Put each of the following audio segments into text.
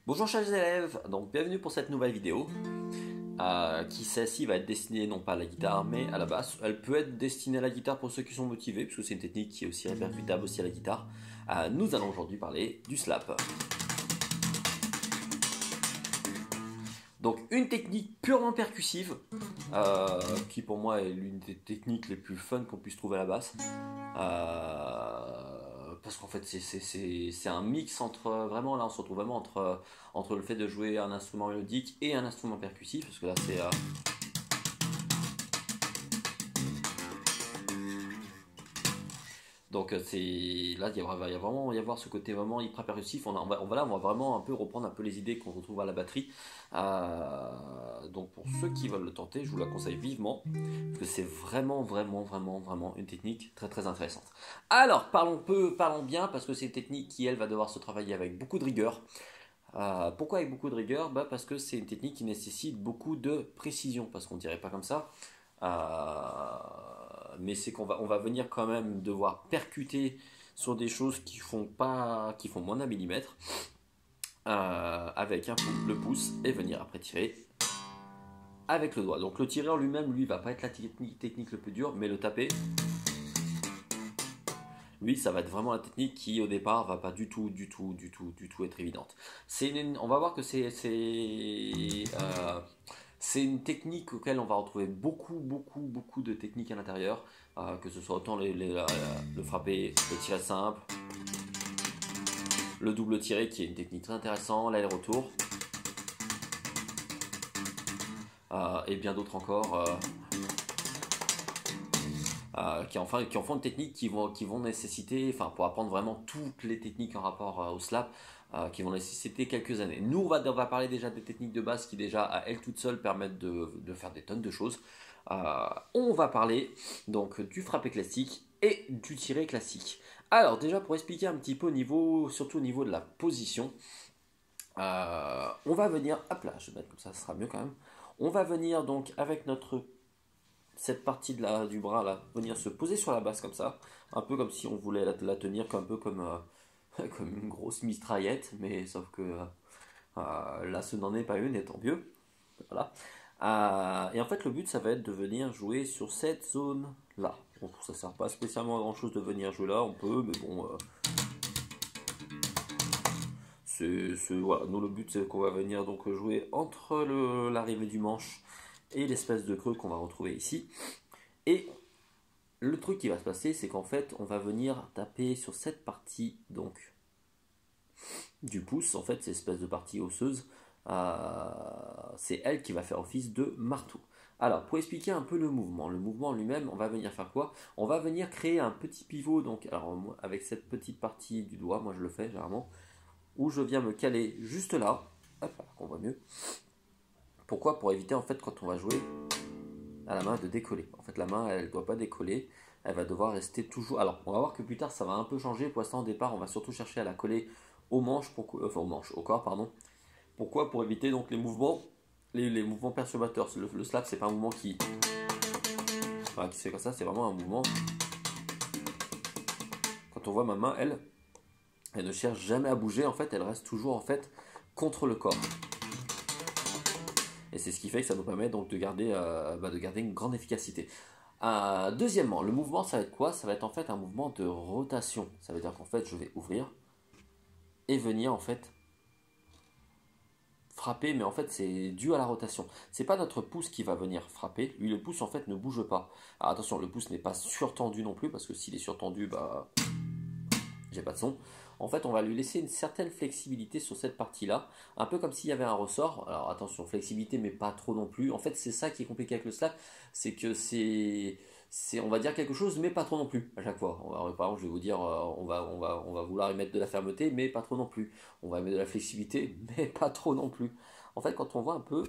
Bonjour chers élèves, donc bienvenue pour cette nouvelle vidéo qui celle-ci va être destinée non pas à la guitare mais à la basse. Elle peut être destinée à la guitare pour ceux qui sont motivés puisque c'est une technique qui est aussi répercutable aussi à la guitare. Nous allons aujourd'hui parler du slap. Donc une technique purement percussive qui pour moi est l'une des techniques les plus fun qu'on puisse trouver à la basse. Parce qu'en fait c'est un mix entre vraiment là on se retrouve vraiment entre le fait de jouer un instrument mélodique et un instrument percussif parce que là c'est donc c'est là va y vraiment y avoir ce côté vraiment hyper percussif. On va vraiment un peu reprendre un peu les idées qu'on retrouve à la batterie. Donc pour ceux qui veulent le tenter, je vous la conseille vivement parce que c'est vraiment une technique très intéressante. Alors parlons bien parce que c'est une technique qui elle va devoir se travailler avec beaucoup de rigueur. Pourquoi avec beaucoup de rigueur? Parce que c'est une technique qui nécessite beaucoup de précision, parce qu'on dirait pas comme ça. Mais c'est on va venir quand même devoir percuter sur des choses qui font moins d'un millimètre avec le pouce et venir après tirer avec le doigt. Donc le tireur lui-même, lui, va pas être la technique le plus dur, mais le taper, lui, ça va être vraiment la technique qui au départ va pas du tout être évidente. On va voir que c'est une technique auquel on va retrouver beaucoup de techniques à l'intérieur, que ce soit autant le frapper, le tirer simple, le double tiré qui est une technique très intéressante, l'aller-retour, et bien d'autres encore. Qui en font une technique qui vont nécessiter, enfin pour apprendre vraiment toutes les techniques en rapport au slap, qui vont nécessiter quelques années. Nous on va parler déjà des techniques de base qui déjà à elles toutes seules permettent de faire des tonnes de choses. On va parler donc du frappé classique et du tiré classique. Alors déjà pour expliquer un petit peu surtout au niveau de la position, on va venir, hop là je vais mettre comme ça sera mieux quand même. On va venir donc avec cette partie du bras là, venir se poser sur la basse comme ça, un peu comme si on voulait la tenir un peu comme, comme une grosse mitraillette, mais sauf que là ce n'en est pas une, et tant mieux. Voilà. Et en fait le but ça va être de venir jouer sur cette zone là. Bon, ça sert pas spécialement à grand chose de venir jouer là, on peut, mais bon. Voilà. Nous le but c'est qu'on va venir donc jouer entre l'arrivée du manche et l'espèce de creux qu'on va retrouver ici. Et le truc qui va se passer, c'est qu'en fait, on va venir taper sur cette partie donc du pouce, en fait, cette espèce de partie osseuse, c'est elle qui va faire office de marteau. Alors, pour expliquer un peu le mouvement lui-même, on va venir faire quoi? On va venir créer un petit pivot, donc, alors, avec cette petite partie du doigt, moi je le fais généralement, où je viens me caler juste là, hop, qu'on voit mieux. Pourquoi? Pour éviter en fait quand on va jouer à la main de décoller. En fait la main elle ne doit pas décoller, elle va devoir rester toujours. Alors on va voir que plus tard ça va un peu changer. Pour l'instant au départ on va surtout chercher à la coller aux manches, au corps pardon. Pourquoi? Pour éviter donc les mouvements perturbateurs. Le slap c'est pas un mouvement qui se fait comme ça, c'est vraiment un mouvement. Quand on voit ma main elle ne cherche jamais à bouger, en fait elle reste toujours en fait contre le corps. Et c'est ce qui fait que ça nous permet donc de garder une grande efficacité. Deuxièmement, le mouvement ça va être quoi? Ça va être en fait un mouvement de rotation. Ça veut dire qu'en fait je vais ouvrir et venir en fait frapper, mais en fait c'est dû à la rotation. C'est pas notre pouce qui va venir frapper, lui le pouce en fait ne bouge pas. Alors attention, le pouce n'est pas surtendu non plus, parce que s'il est surtendu, j'ai pas de son. En fait, on va lui laisser une certaine flexibilité sur cette partie-là, un peu comme s'il y avait un ressort. Alors attention, flexibilité, mais pas trop non plus. En fait, c'est ça qui est compliqué avec le slap, c'est que on va dire quelque chose, mais pas trop non plus à chaque fois. Par exemple, je vais vous dire, on va vouloir y mettre de la fermeté, mais pas trop non plus. On va y mettre de la flexibilité, mais pas trop non plus. En fait, quand on voit un peu,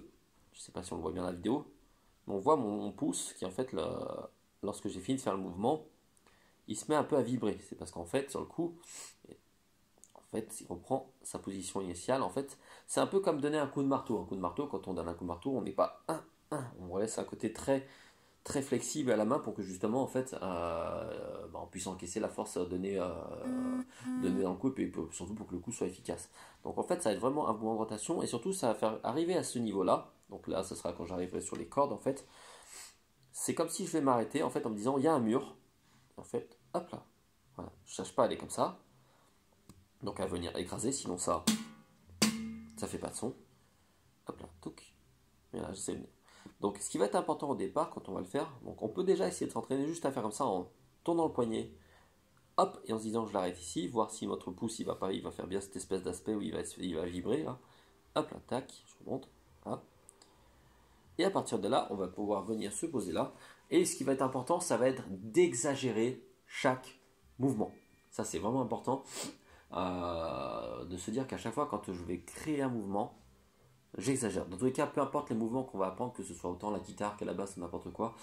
je sais pas si on le voit bien dans la vidéo, on voit mon pouce qui en fait, lorsque j'ai fini de faire le mouvement, il se met un peu à vibrer. C'est parce qu'en fait, sur le coup, si on prend sa position initiale, en fait, c'est un peu comme donner un coup de marteau. Un coup de marteau, quand on donne un coup de marteau, on n'est pas on laisse un côté très flexible à la main pour que justement en fait on puisse encaisser la force donnée dans le coup et puis surtout pour que le coup soit efficace. Donc en fait ça va être vraiment un mouvement de rotation et surtout ça va faire arriver à ce niveau là. Donc là ce sera quand j'arriverai sur les cordes en fait. C'est comme si je vais m'arrêter en fait en me disant il y a un mur. En fait hop là. Voilà. Je cherche pas à aller comme ça. Donc à venir écraser sinon ça fait pas de son. Hop là, touc. Et là j'essaie de venir. Donc ce qui va être important au départ quand on va le faire, donc on peut déjà essayer de s'entraîner juste à faire comme ça en tournant le poignet, hop, et en se disant je l'arrête ici, voir si notre pouce il va faire bien cette espèce d'aspect où il va vibrer là. Hop là, tac, je remonte. Là. Et à partir de là, on va pouvoir venir se poser là. Et ce qui va être important, ça va être d'exagérer chaque mouvement. Ça c'est vraiment important de se dire qu'à chaque fois quand je vais créer un mouvement, j'exagère. Dans tous les cas, peu importe les mouvements qu'on va apprendre, que ce soit autant la guitare que la basse, n'importe quoi,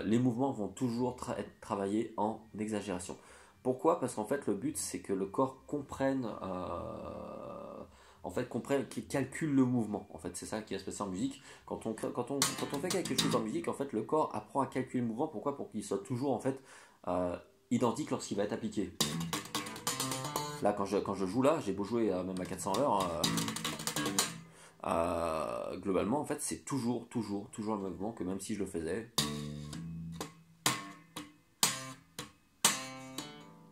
les mouvements vont toujours être travaillés en exagération. Pourquoi? Parce qu'en fait, le but, c'est que le corps comprenne, qu'il calcule le mouvement. En fait, c'est ça qui va se passer en musique. Quand on fait quelque chose en musique, en fait, le corps apprend à calculer le mouvement. Pourquoi? Pour qu'il soit toujours, en fait, identique lorsqu'il va être appliqué. Là, quand je joue là, j'ai beau jouer même à 400 l'heure, globalement, en fait, c'est toujours le même mouvement que même si je le faisais.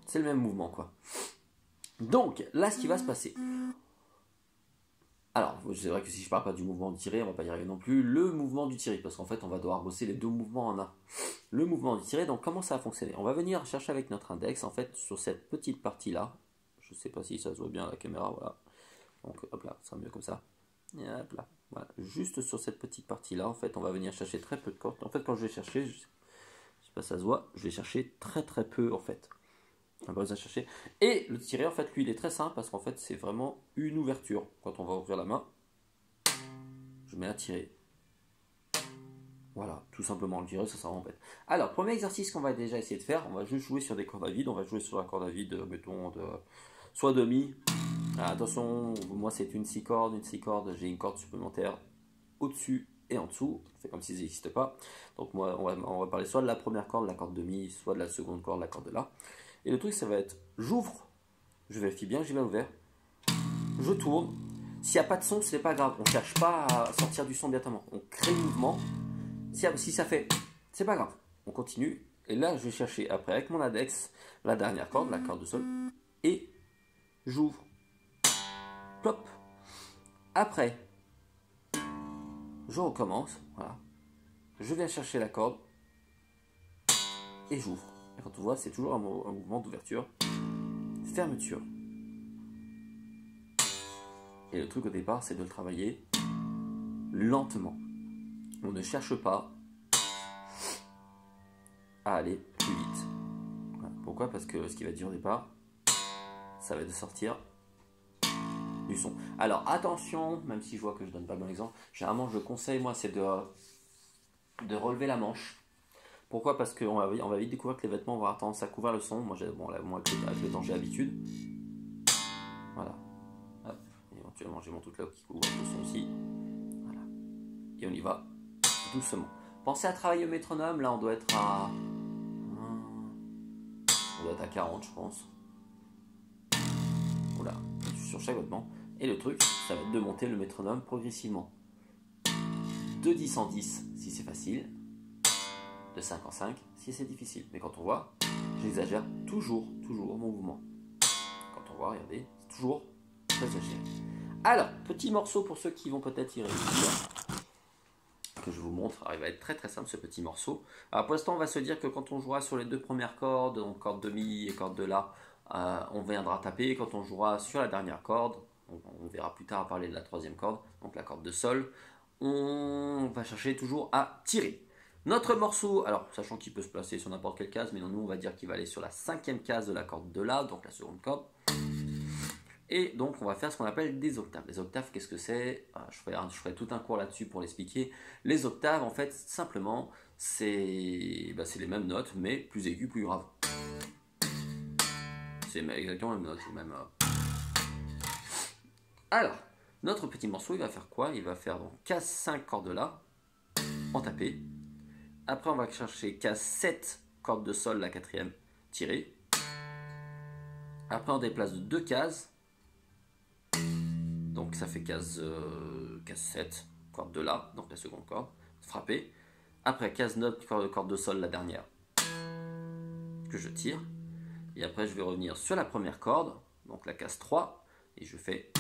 C'est le même mouvement, quoi. Donc, là, ce qui va se passer. Alors, c'est vrai que si je parle pas du mouvement du tiré, on va pas y arriver non plus. Le mouvement du tiré, parce qu'en fait, on va devoir bosser les deux mouvements en un. Le mouvement du tiré, donc comment ça va fonctionner? On va venir chercher avec notre index, en fait, sur cette petite partie-là. Je sais pas si ça se voit bien à la caméra, voilà. Donc, hop là, ça sera mieux comme ça. Et hop là. Voilà. Juste sur cette petite partie là, en fait, on va venir chercher très peu de cordes. En fait, quand je vais chercher, je sais pas si ça se voit, je vais chercher très peu en fait. On va besoin de chercher. Et le tirer, en fait, lui, il est très simple parce qu'en fait, c'est vraiment une ouverture. Quand on va ouvrir la main, je mets un tirer. Voilà, tout simplement le tirer, ça vraiment bête. Alors, premier exercice qu'on va déjà essayer de faire, on va juste jouer sur des cordes à vide. On va jouer sur la corde à vide, mettons, soit de mi. Attention, moi c'est une 6 cordes, j'ai une corde supplémentaire au-dessus et en dessous, c'est comme s'ils n'existent pas. Donc moi on va parler soit de la première corde, la corde de mi, soit de la seconde corde, la corde de la. Et le truc ça va être, j'ouvre, je vérifie bien que j'ai bien ouvert, je tourne, s'il n'y a pas de son, ce n'est pas grave, on ne cherche pas à sortir du son bientôt, on crée le mouvement, si ça fait, c'est pas grave, on continue, et là je vais chercher après avec mon index, la dernière corde, la corde de sol, et j'ouvre. Plop. Après, je recommence, voilà. Je viens chercher la corde et j'ouvre. Et quand on voit, c'est toujours un mouvement d'ouverture, fermeture. Et le truc au départ, c'est de le travailler lentement. On ne cherche pas à aller plus vite. Voilà. Pourquoi? Parce que ce qui va être dur au départ, ça va être de sortir du son. Alors attention, même si je vois que je donne pas bon exemple, généralement je conseille moi c'est de relever la manche. Pourquoi? Parce qu'on va vite découvrir que les vêtements vont avoir tendance à couvrir le son. Moi, avec le temps j'ai l'habitude. Voilà. Hop. Éventuellement j'ai mon truc là qui couvre le son aussi. Voilà. Et on y va doucement. Pensez à travailler au métronome, là on doit être à 40 je pense. Voilà, sur chaque vêtement. Et le truc, ça va être de monter le métronome progressivement. De 10 en 10 si c'est facile, de 5 en 5 si c'est difficile. Mais quand on voit, j'exagère toujours mon mouvement. Quand on voit, regardez, c'est toujours très exagéré. Alors, petit morceau pour ceux qui vont peut-être y réussir, que je vous montre. Alors, il va être très simple ce petit morceau. Alors pour l'instant, on va se dire que quand on jouera sur les deux premières cordes, donc corde de mi et corde de la, on viendra taper. Quand on jouera sur la dernière corde, on verra plus tard à parler de la troisième corde, donc la corde de sol, on va chercher toujours à tirer. Notre morceau, alors sachant qu'il peut se placer sur n'importe quelle case, mais nous on va dire qu'il va aller sur la cinquième case de la corde de la, donc la seconde corde. Et donc on va faire ce qu'on appelle des octaves. Les octaves, qu'est-ce que c'est? Je ferai tout un cours là-dessus pour l'expliquer. Les octaves, en fait, simplement, c'est les mêmes notes, mais plus aiguës, plus graves. C'est exactement les mêmes notes. Alors, notre petit morceau, il va faire quoi? Il va faire donc case 5 cordes là, en tapé. Après, on va chercher case 7, corde de sol, la quatrième, tirée. Après, on déplace de 2 cases. Donc, ça fait case 7, corde de la, donc la seconde corde, frappée. Après, case 9, corde de sol, la dernière, que je tire. Et après, je vais revenir sur la première corde, donc la case 3, et je fais...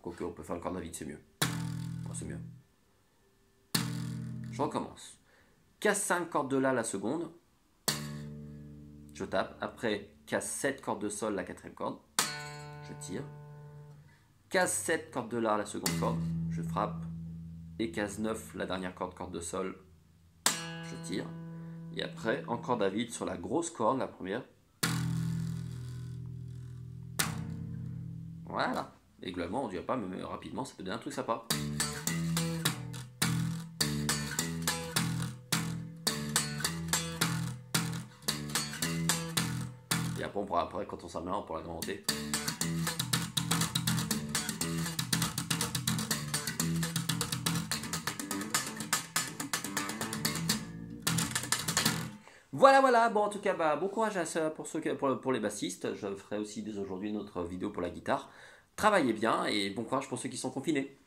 quoique, on peut faire le corde à vide, c'est mieux. Bon, c'est mieux. Je recommence. Case 5, corde de la seconde. Je tape. Après, case 7, corde de sol, la quatrième corde. Je tire. Case 7, corde de la seconde corde. Je frappe. Et case 9, la dernière corde, corde de sol. Je tire. Et après, en corde à vide sur la grosse corde, la première. Voilà. Et globalement, on ne dirait pas, mais rapidement, ça peut donner un truc sympa. Et après, on pourra, quand on s'en on pourra l'agrémenter. Voilà, bon en tout cas, bon courage pour les bassistes. Je ferai aussi dès aujourd'hui une autre vidéo pour la guitare. Travaillez bien et bon courage pour ceux qui sont confinés.